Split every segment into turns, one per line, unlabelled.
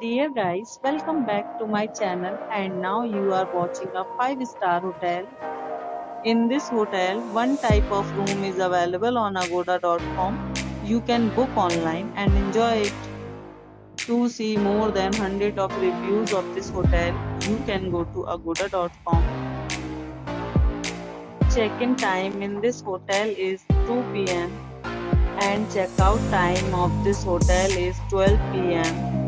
Dear guys, welcome back to my channel and now you are watching a 5-star hotel. In this hotel, one type of room is available on agoda.com. You can book online and enjoy it. To see more than 100 of reviews of this hotel, you can go to agoda.com. Check-in time in this hotel is 2 p.m. and checkout time of this hotel is 12 p.m.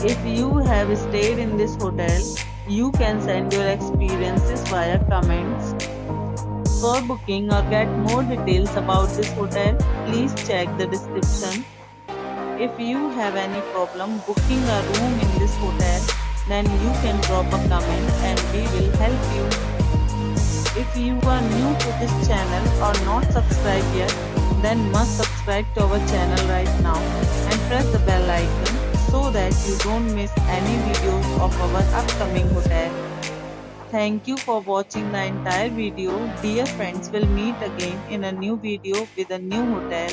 If you have stayed in this hotel, you can send your experiences via comments. For booking or get more details about this hotel, please check the description. If you have any problem booking a room in this hotel, then you can drop a comment and we will help you. If you are new to this channel or not subscribed yet, then must subscribe to our channel right now and press the bell icon so that you don't miss any videos of our upcoming hotel. Thank you for watching the entire video. Dear friends, will meet again in a new video with a new hotel.